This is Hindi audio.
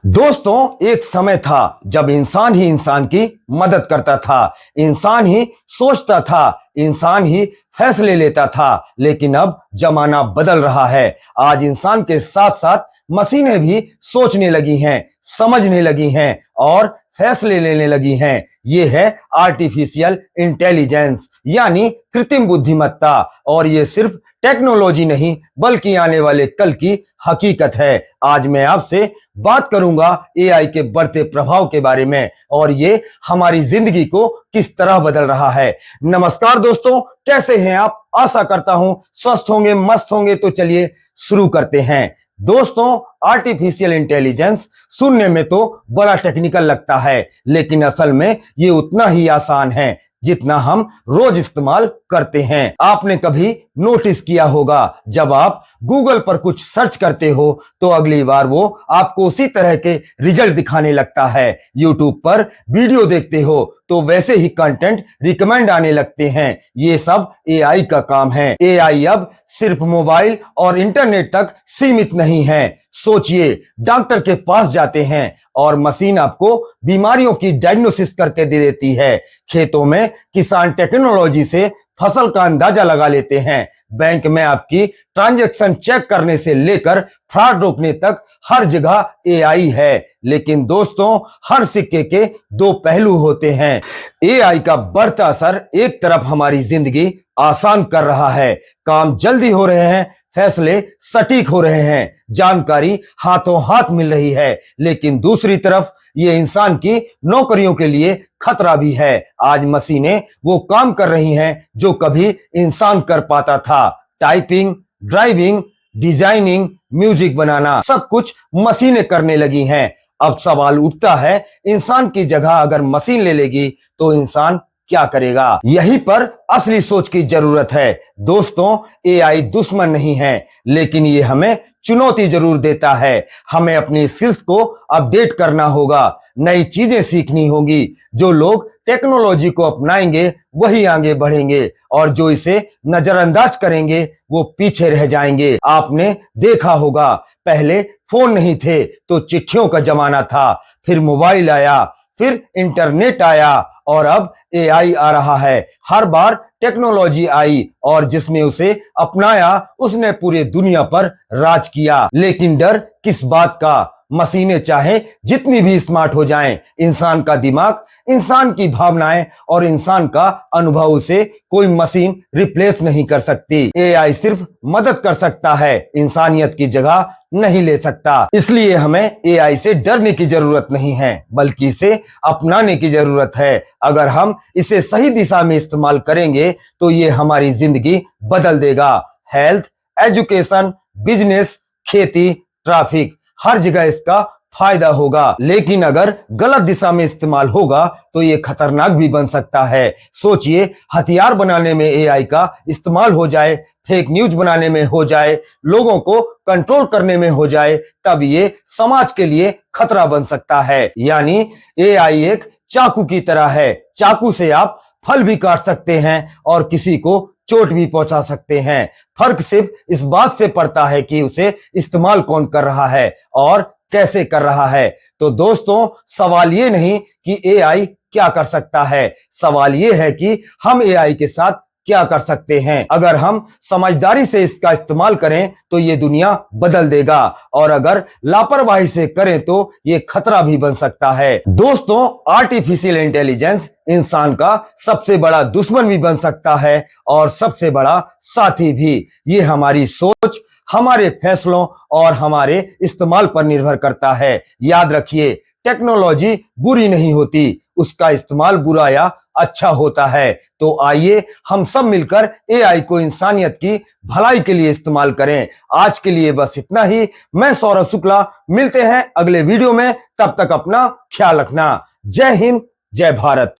दोस्तों, एक समय था जब इंसान ही इंसान की मदद करता था, इंसान ही सोचता था, इंसान ही फैसले लेता था। लेकिन अब जमाना बदल रहा है। आज इंसान के साथ साथ मशीनें भी सोचने लगी हैं, समझने लगी हैं और फैसले लेने लगी हैं। ये है आर्टिफिशियल इंटेलिजेंस यानी कृत्रिम बुद्धिमत्ता। और ये सिर्फ टेक्नोलॉजी नहीं बल्कि आने वाले कल की हकीकत है। आज मैं आपसे बात करूंगा एआई के बढ़ते प्रभाव के बारे में और ये हमारी जिंदगी को किस तरह बदल रहा है। नमस्कार दोस्तों, कैसे हैं आप? आशा करता हूं स्वस्थ होंगे, मस्त होंगे। तो चलिए शुरू करते हैं। दोस्तों, आर्टिफिशियल इंटेलिजेंस सुनने में तो बड़ा टेक्निकल लगता है, लेकिन असल में ये उतना ही आसान है जितना हम रोज इस्तेमाल करते हैं। आपने कभी नोटिस किया होगा, जब आप गूगल पर कुछ सर्च करते हो तो अगली बार वो आपको उसी तरह के रिजल्ट दिखाने लगता है। यूट्यूब पर वीडियो देखते हो तो वैसे ही कंटेंट रिकमेंड आने लगते हैं। ये सब एआई का काम है। एआई अब सिर्फ मोबाइल और इंटरनेट तक सीमित नहीं है। सोचिए, डॉक्टर के पास जाते हैं और मशीन आपको बीमारियों की डायग्नोसिस करके दे देती है। खेतों में किसान टेक्नोलॉजी से फसल का अंदाजा लगा लेते हैं। बैंक में आपकी ट्रांजैक्शन चेक करने से लेकर फ्रॉड रोकने तक हर जगह एआई है। लेकिन दोस्तों, हर सिक्के के दो पहलू होते हैं। एआई का बढ़ता असर एक तरफ हमारी जिंदगी आसान कर रहा है, काम जल्दी हो रहे हैं, फैसले सटीक हो रहे हैं, जानकारी हाथों हाथ मिल रही है। लेकिन दूसरी तरफ ये इंसान की नौकरियों के लिए खतरा भी है। आज मशीनें वो काम कर रही हैं जो कभी इंसान कर पाता था। टाइपिंग, ड्राइविंग, डिजाइनिंग, म्यूजिक बनाना, सब कुछ मशीनें करने लगी हैं। अब सवाल उठता है, इंसान की जगह अगर मशीन ले लेगी तो इंसान क्या करेगा? यहीं पर असली सोच की जरूरत है। दोस्तों, एआई दुश्मन नहीं है, लेकिन ये हमें चुनौती जरूर देता है। हमें अपनी स्किल्स को अपडेट करना होगा, नई चीजें सीखनी होगी। जो लोग टेक्नोलॉजी को अपनाएंगे वही आगे बढ़ेंगे और जो इसे नजरअंदाज करेंगे वो पीछे रह जाएंगे। आपने देखा होगा, पहले फोन नहीं थे तो चिट्ठियों का जमाना था, फिर मोबाइल आया, फिर इंटरनेट आया और अब एआई आ रहा है। हर बार टेक्नोलॉजी आई और जिसने उसे अपनाया उसने पूरी दुनिया पर राज किया। लेकिन डर किस बात का? मशीनें चाहे जितनी भी स्मार्ट हो जाएं, इंसान का दिमाग, इंसान की भावनाएं और इंसान का अनुभव से कोई मशीन रिप्लेस नहीं कर सकती। एआई सिर्फ मदद कर सकता है, इंसानियत की जगह नहीं ले सकता। इसलिए हमें एआई से डरने की जरूरत नहीं है, बल्कि इसे अपनाने की जरूरत है। अगर हम इसे सही दिशा में इस्तेमाल करेंगे तो ये हमारी जिंदगी बदल देगा। हेल्थ, एजुकेशन, बिजनेस, खेती, ट्रैफिक, हर जगह इसका फायदा होगा। लेकिन अगर गलत दिशा में इस्तेमाल होगा तो ये खतरनाक भी बन सकता है। सोचिए, हथियार बनाने में एआई का इस्तेमाल हो जाए, फेक न्यूज बनाने में हो जाए, लोगों को कंट्रोल करने में हो जाए, तब ये समाज के लिए खतरा बन सकता है। यानी एआई एक चाकू की तरह है। चाकू से आप फल भी काट सकते हैं और किसी को चोट भी पहुंचा सकते हैं। फर्क सिर्फ इस बात से पड़ता है कि उसे इस्तेमाल कौन कर रहा है और कैसे कर रहा है। तो दोस्तों, सवाल ये नहीं कि एआई क्या कर सकता है, सवाल ये है कि हम एआई के साथ क्या कर सकते हैं। अगर हम समझदारी से इसका इस्तेमाल करें तो ये दुनिया बदल देगा और अगर लापरवाही से करें तो ये खतरा भी बन सकता है। दोस्तों, आर्टिफिशियल इंटेलिजेंस इंसान का सबसे बड़ा दुश्मन भी बन सकता है और सबसे बड़ा साथी भी। ये हमारी सोच, हमारे फैसलों और हमारे इस्तेमाल पर निर्भर करता है। याद रखिए, टेक्नोलॉजी बुरी नहीं होती, उसका इस्तेमाल बुरा या अच्छा होता है। तो आइए हम सब मिलकर एआई को इंसानियत की भलाई के लिए इस्तेमाल करें। आज के लिए बस इतना ही। मैं सौरभ शुक्ला, मिलते हैं अगले वीडियो में। तब तक अपना ख्याल रखना। जय हिंद, जय भारत।